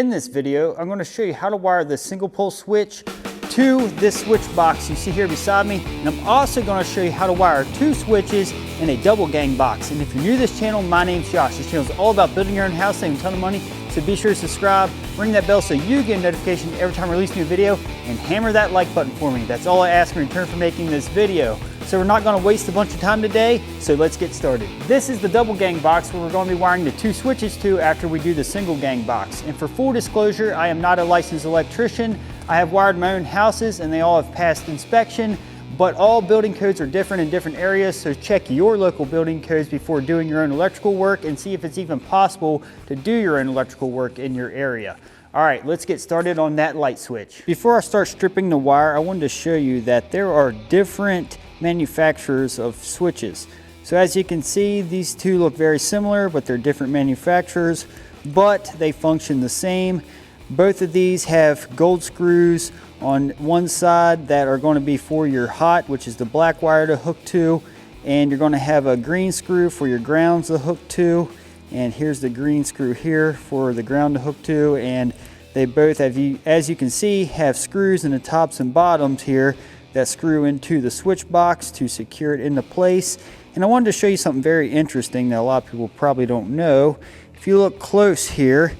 In this video, I'm going to show you how to wire the single pole switch to this switch box you see here beside me. And I'm also going to show you how to wire 2 switches in a double gang box. And if you're new to this channel, my name's Josh. This channel is all about building your own house, saving a ton of money. So be sure to subscribe, ring that bell so you get a notification every time I release a new video, and hammer that like button for me. That's all I ask in return for making this video. So we're not going to waste a bunch of time today, so let's get started. This is the double gang box where we're going to be wiring the 2 switches to after we do the single gang box. And for full disclosure, I am not a licensed electrician. I have wired my own houses and they all have passed inspection, but all building codes are different in different areas, so check your local building codes before doing your own electrical work and see if it's even possible to do your own electrical work in your area. All right, let's get started on that light switch. Before I start stripping the wire, I wanted to show you that there are different manufacturers of switches. So as you can see, these two look very similar, but they're different manufacturers, but they function the same. Both of these have gold screws on one side that are going to be for your hot, which is the black wire to hook to, and you're going to have a green screw for your grounds to hook to, and here's the green screw here for the ground to hook to. And they both have, as you can see, have screws in the tops and bottoms here that screw into the switch box to secure it into place. And I wanted to show you something very interesting that a lot of people probably don't know. If you look close here,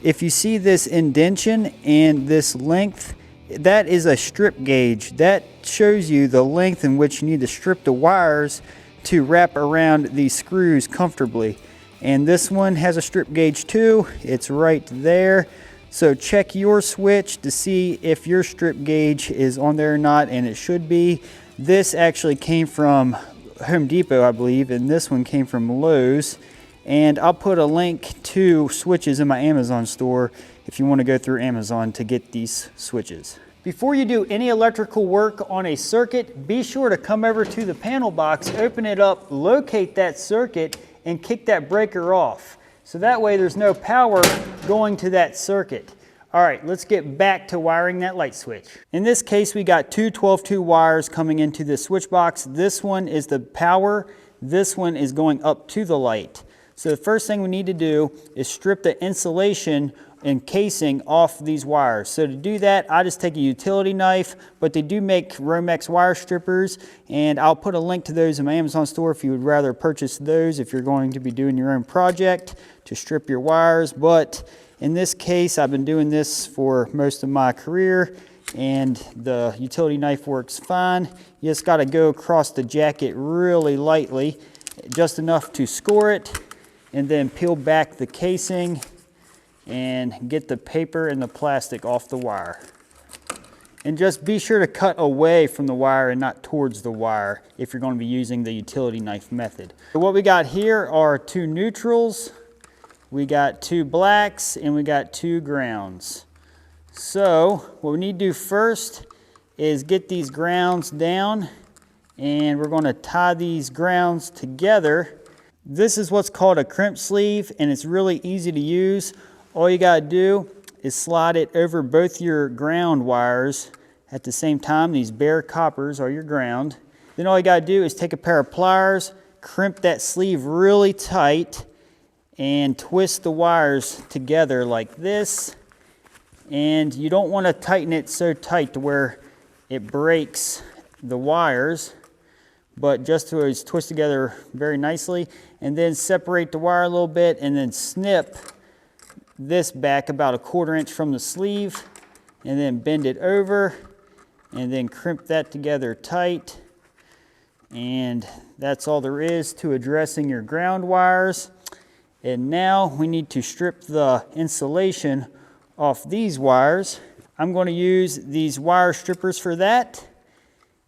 if you see this indentation and this length, that is a strip gauge. That shows you the length in which you need to strip the wires to wrap around these screws comfortably. And this one has a strip gauge too. It's right there. So check your switch to see if your strip gauge is on there or not, and it should be. This actually came from Home Depot, I believe, and this one came from Lowe's. And I'll put a link to switches in my Amazon store if you want to go through Amazon to get these switches. Before you do any electrical work on a circuit, be sure to come over to the panel box, open it up, locate that circuit, and kick that breaker off. So that way there's no power going to that circuit. All right, let's get back to wiring that light switch. In this case, we got 2 12-2 wires coming into this switch box. This one is the power. This one is going up to the light. So the first thing we need to do is strip the insulation and casing off these wires. So to do that, I just take a utility knife, but they do make Romex wire strippers, and I'll put a link to those in my Amazon store if you would rather purchase those if you're going to be doing your own project to strip your wires. But in this case, I've been doing this for most of my career, and the utility knife works fine. You just gotta go across the jacket really lightly, just enough to score it, and then peel back the casing and get the paper and the plastic off the wire. And just be sure to cut away from the wire and not towards the wire if you're going to be using the utility knife method. So what we got here are 2 neutrals, we got 2 blacks, and we got 2 grounds. So what we need to do first is get these grounds down, and we're going to tie these grounds together. This is what's called a crimp sleeve, and it's really easy to use. All you gotta do is slide it over both your ground wires at the same time. These bare coppers are your ground. Then all you gotta do is take a pair of pliers, crimp that sleeve really tight, and twist the wires together like this. And you don't wanna tighten it so tight to where it breaks the wires, but just to always twist together very nicely. And then separate the wire a little bit, and then snip this back about 1/4 inch from the sleeve, and then bend it over, and then crimp that together tight. And that's all there is to addressing your ground wires. And now we need to strip the insulation off these wires. I'm going to use these wire strippers for that.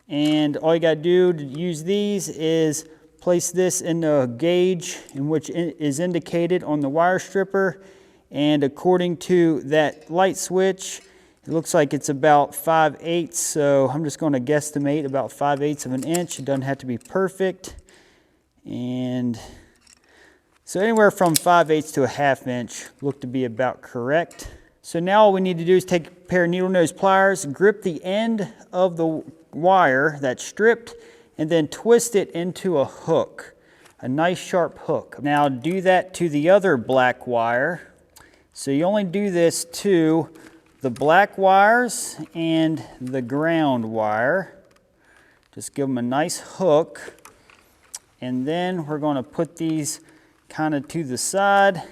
And all you got to do to use these is place this in the gauge in which is indicated on the wire stripper. And according to that light switch, it looks like it's about 5/8, so I'm just going to guesstimate about 5/8 of an inch. It doesn't have to be perfect. And so anywhere from 5/8 to 1/2 inch look to be about correct. So now all we need to do is take a pair of needle nose pliers, grip the end of the wire that's stripped, and then twist it into a hook, a nice sharp hook. Now do that to the other black wire. So you only do this to the black wires and the ground wire. Just give them a nice hook. And then we're going to put these kind of to the side.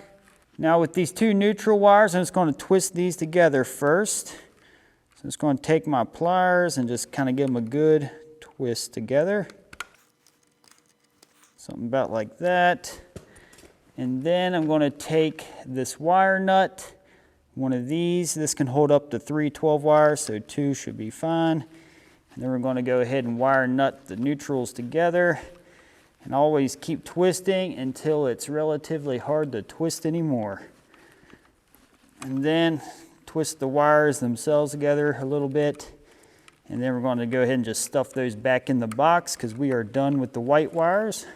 Now with these two neutral wires, I'm just going to twist these together first. So I'm just going to take my pliers and just kind of give them a good twist together. Something about like that. And then I'm going to take this wire nut, one of these. This can hold up to 3 12 wires, so 2 should be fine. And then we're going to go ahead and wire nut the neutrals together. And always keep twisting until it's relatively hard to twist anymore. And then twist the wires themselves together a little bit. And then we're going to go ahead and just stuff those back in the box because we are done with the white wires.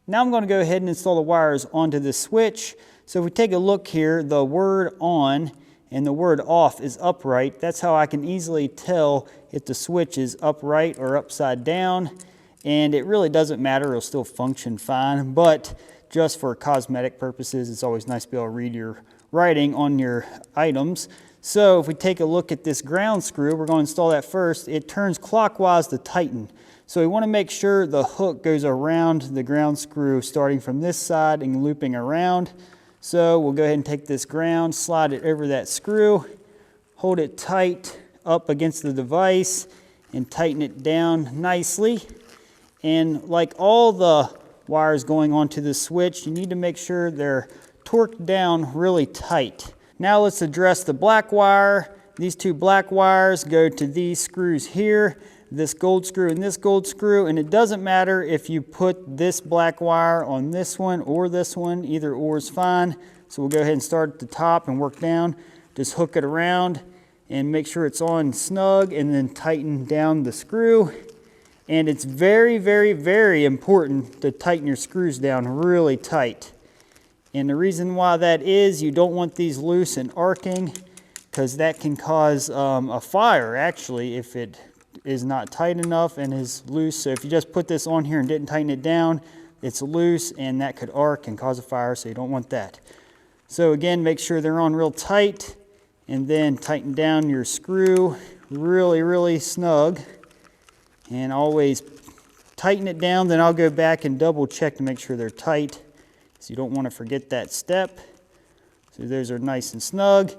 Now I'm going to go ahead and install the wires onto the switch. So if we take a look here, the word on and the word off is upright. That's how I can easily tell if the switch is upright or upside down. And it really doesn't matter, it'll still function fine, but just for cosmetic purposes, it's always nice to be able to read your writing on your items. So if we take a look at this ground screw, we're going to install that first. It turns clockwise to tighten. So we want to make sure the hook goes around the ground screw starting from this side and looping around. So we'll go ahead and take this ground, slide it over that screw, hold it tight up against the device, and tighten it down nicely. And like all the wires going onto the switch, you need to make sure they're torqued down really tight. Now let's address the black wire. These two black wires go to these screws here, this gold screw and this gold screw, and it doesn't matter if you put this black wire on this one or this one, either or is fine. So we'll go ahead and start at the top and work down. Just hook it around and make sure it's on snug and then tighten down the screw. And it's very, very, very important to tighten your screws down really tight. And the reason why that is, you don't want these loose and arcing because that can cause a fire actually if it is not tight enough and is loose. So if you just put this on here and didn't tighten it down, it's loose and that could arc and cause a fire, so you don't want that. So again, make sure they're on real tight and then tighten down your screw really, really snug. And always tighten it down, then I'll go back and double check to make sure they're tight. So you don't want to forget that step. So those are nice and snug.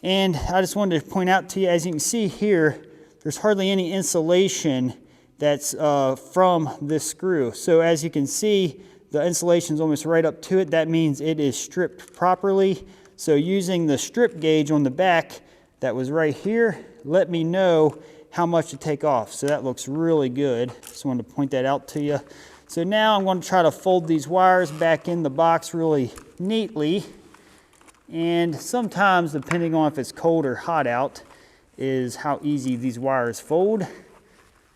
And I just wanted to point out to you, as you can see here, there's hardly any insulation that's from this screw. So as you can see, the insulation is almost right up to it. That means it is stripped properly. So using the strip gauge on the back that was right here, let me know how much to take off. So that looks really good. Just wanted to point that out to you. So now I'm going to try to fold these wires back in the box really neatly. And sometimes, depending on if it's cold or hot out, is how easy these wires fold.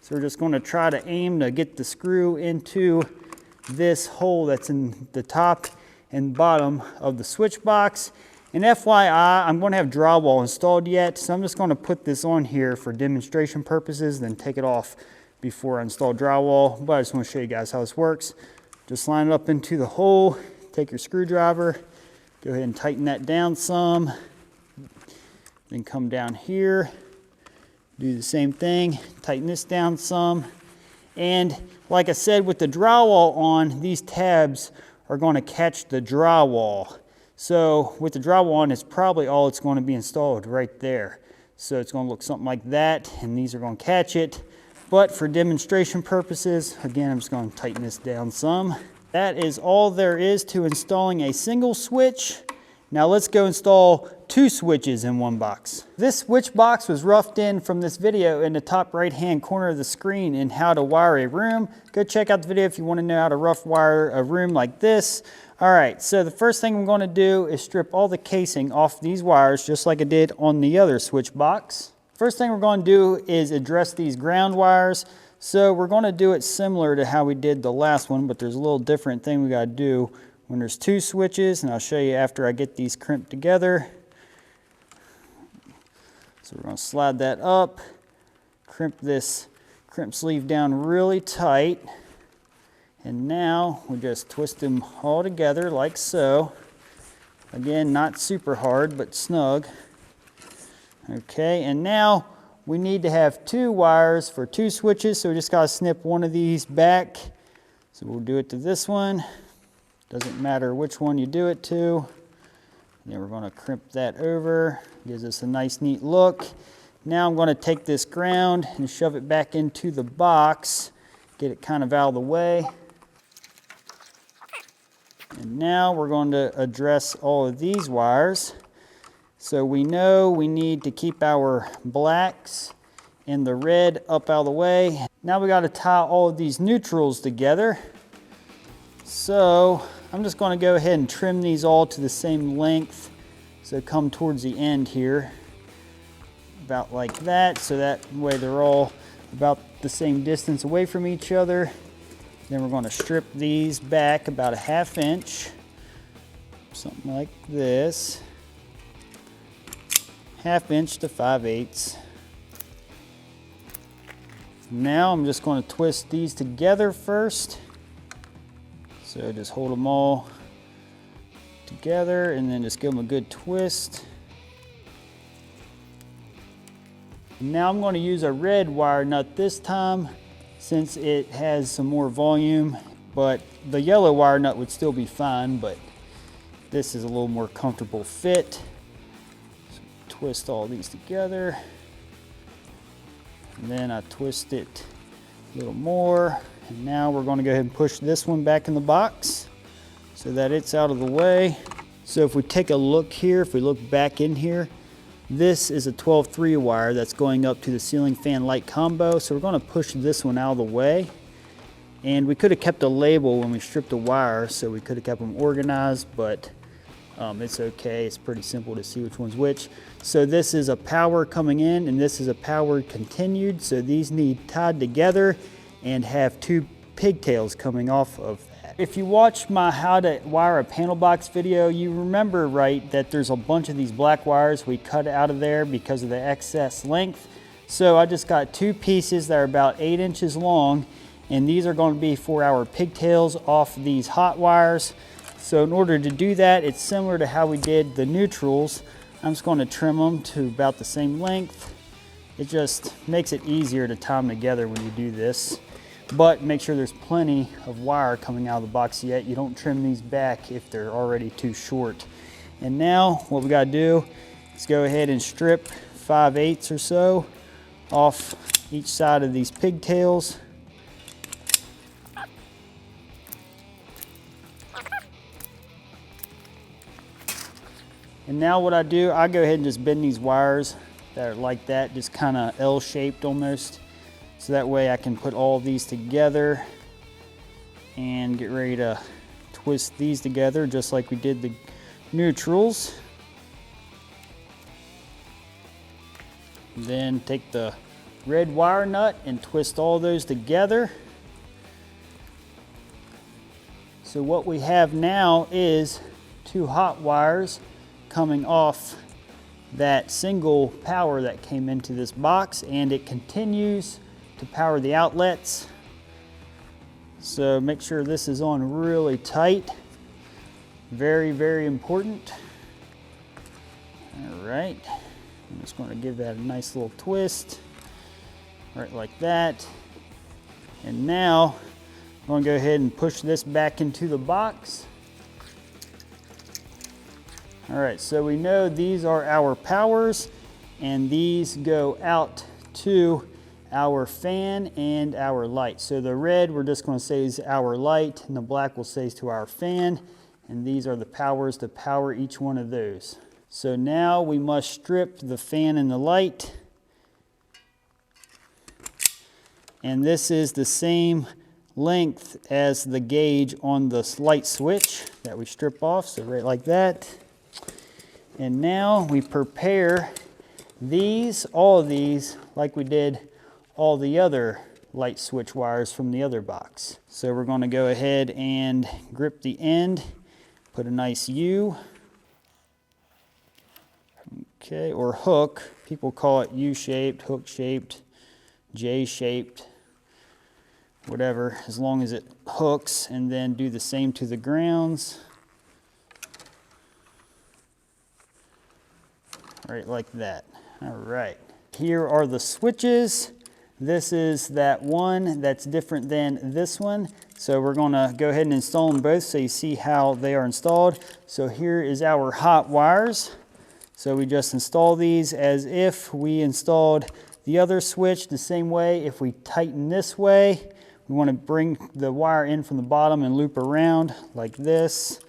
So we're just going to try to aim to get the screw into this hole that's in the top and bottom of the switch box. And FYI, I'm going to have drywall installed yet, so I'm just going to put this on here for demonstration purposes, then take it off before I install drywall. But I just want to show you guys how this works. Just line it up into the hole, take your screwdriver, go ahead and tighten that down some, then come down here, do the same thing, tighten this down some. And like I said, with the drywall on, these tabs are going to catch the drywall. So with the drywall on, it's probably all it's going to be installed right there. So it's going to look something like that, and these are going to catch it. But for demonstration purposes, again, I'm just going to tighten this down some. That is all there is to installing a single switch. Now let's go install 2 switches in one box. This switch box was roughed in from this video in the top right hand corner of the screen in how to wire a room. Go check out the video if you want to know how to rough wire a room like this. Alright, so the first thing I'm going to do is strip all the casing off these wires just like I did on the other switch box. First thing we're going to do is address these ground wires. So we're going to do it similar to how we did the last one, but there's a little different thing we got to do when there's 2 switches, and I'll show you after I get these crimped together. So we're going to slide that up, crimp this crimp sleeve down really tight. And now we just twist them all together like so. Again, not super hard, but snug. Okay, and now we need to have 2 wires for 2 switches, so we just gotta snip one of these back. So we'll do it to this one. Doesn't matter which one you do it to. And then we're gonna crimp that over. Gives us a nice, neat look. Now I'm gonna take this ground and shove it back into the box. Get it kind of out of the way. And now we're going to address all of these wires. So we know we need to keep our blacks and the red up out of the way. Now we got to tie all of these neutrals together. So I'm just going to go ahead and trim these all to the same length. So come towards the end here, about like that. So that way they're all about the same distance away from each other. Then we're going to strip these back about a 1/2 inch, something like this. 1/2 inch to 5/8. Now I'm just going to twist these together first. So just hold them all together and then just give them a good twist. Now I'm going to use a red wire nut this time since it has some more volume, but the yellow wire nut would still be fine, but this is a little more comfortable fit. So twist all these together. And then I twist it a little more. And now we're going to go ahead and push this one back in the box so that it's out of the way. So if we take a look here, if we look back in here, this is a 12-3 wire that's going up to the ceiling fan light combo. So we're going to push this one out of the way. And we could have kept a label when we stripped the wire, so we could have kept them organized, but it's okay. It's pretty simple to see which one's which. So this is a power coming in and this is a power continued. So these need tied together and have 2 pigtails coming off of that. If you watch my how to wire a panel box video, you remember right that there's a bunch of these black wires we cut out of there because of the excess length. So I just got 2 pieces that are about 8 inches long, and these are going to be for our pigtails off these hot wires. So in order to do that, it's similar to how we did the neutrals. I'm just going to trim them to about the same length. It just makes it easier to tie them together when you do this. But make sure there's plenty of wire coming out of the box yet. You don't trim these back if they're already too short. And now what we got to do is go ahead and strip 5/8 or so off each side of these pigtails. And now what I do, I go ahead and just bend these wires that are like that, just kind of L-shaped almost. So that way I can put all these together and get ready to twist these together just like we did the neutrals. Then take the red wire nut and twist all those together. So what we have now is 2 hot wires coming off that single power that came into this box, and it continues to power the outlets. So make sure this is on really tight. Very, very important. All right, I'm just going to give that a nice little twist, right like that. And now I'm going to go ahead and push this back into the box. All right, so we know these are our powers, and these go out to our fan and our light. So the red we're just going to say is our light, and the black will say is to our fan, and these are the powers to power each one of those. So now we must strip the fan and the light, and this is the same length as the gauge on the light switch that we strip off, so right like that. And now we prepare these, all of these, like we did all the other light switch wires from the other box. So we're going to go ahead and grip the end, put a nice U, okay, or hook. People call it U-shaped, hook-shaped, J-shaped, whatever, as long as it hooks, and then do the same to the grounds. right like that. All right, here are the switches. This is that one that's different than this one. So we're gonna go ahead and install them both so you see how they are installed. So here is our hot wires. So we just install these as if we installed the other switch the same way. If we tighten this way, we want to bring the wire in from the bottom and loop around like this.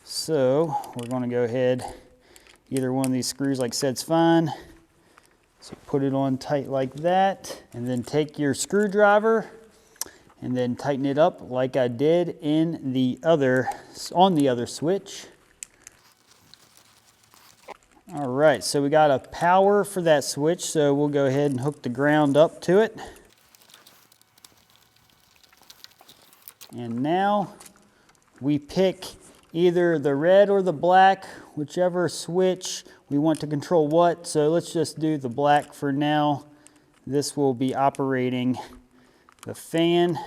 So we're going to go ahead, either one of these screws, like I said, is fine. So put it on tight like that, and then take your screwdriver and then tighten it up like I did in the other, on the other switch. All right, so we got a power for that switch, so we'll go ahead and hook the ground up to it. And now we pick either the red or the black, whichever switch we want to control what. So let's just do the black for now. This will be operating the fan,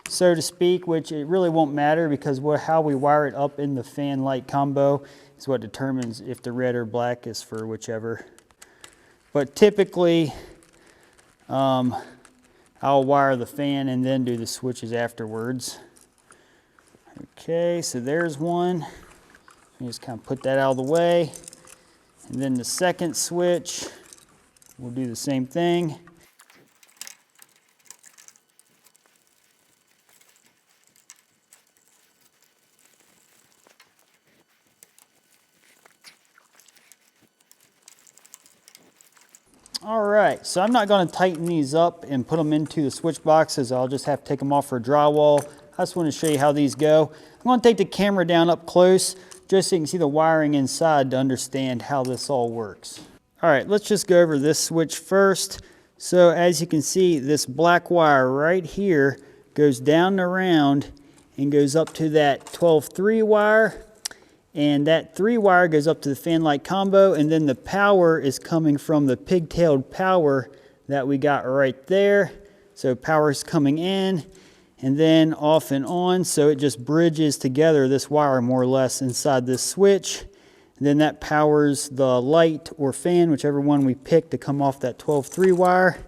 so to speak, which it really won't matter because how we wire it up in the fan light combo is what determines if the red or black is for whichever. But typically, I'll wire the fan and then do the switches afterwards. Okay, so there's one. You just kind of put that out of the way. And then the second switch, we'll do the same thing. All right, so I'm not going to tighten these up and put them into the switch boxes. I'll just have to take them off for drywall. I just want to show you how these go. I'm going to take the camera down up close just so you can see the wiring inside to understand how this all works. All right, let's just go over this switch first. So as you can see, this black wire right here goes down and around and goes up to that 12-3 wire. And that 3 wire goes up to the fan light combo, and then the power is coming from the pigtailed power that we got right there. So power is coming in and then off and on, so it just bridges together this wire more or less inside this switch. And then that powers the light or fan, whichever one we pick, to come off that 12-3 wire.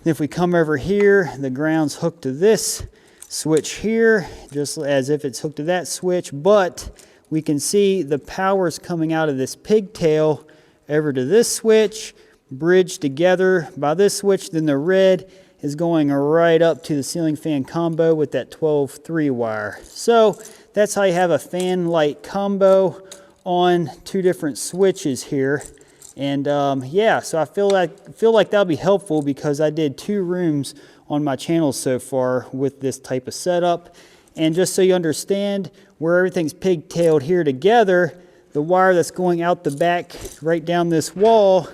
If we come over here, the ground's hooked to this switch here, just as if it's hooked to that switch, but we can see the power's coming out of this pigtail over to this switch, bridged together by this switch. Then the red is going right up to the ceiling fan combo with that 12-3 wire. So that's how you have a fan light combo on 2 different switches here. And yeah, so I feel like that'll be helpful because I did 2 rooms on my channel so far with this type of setup. And just so you understand, where everything's pigtailed here together, the wire that's going out the back right down this wall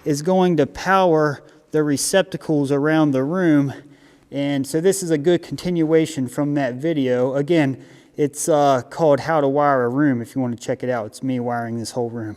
is going to power the receptacles around the room. And so this is a good continuation from that video. Again, it's called How to Wire a Room if you want to check it out. It's me wiring this whole room.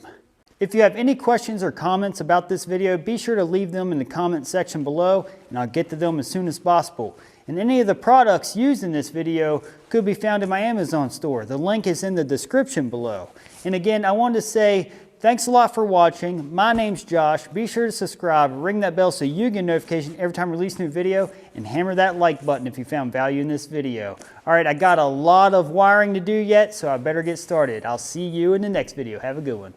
If you have any questions or comments about this video, be sure to leave them in the comment section below and I'll get to them as soon as possible. And any of the products used in this video could be found in my Amazon store. The link is in the description below. And again, I wanted to say thanks a lot for watching. My name's Josh. Be sure to subscribe, ring that bell so you get a notification every time I release a new video, and hammer that like button if you found value in this video. All right, I got a lot of wiring to do yet, so I better get started. I'll see you in the next video. Have a good one.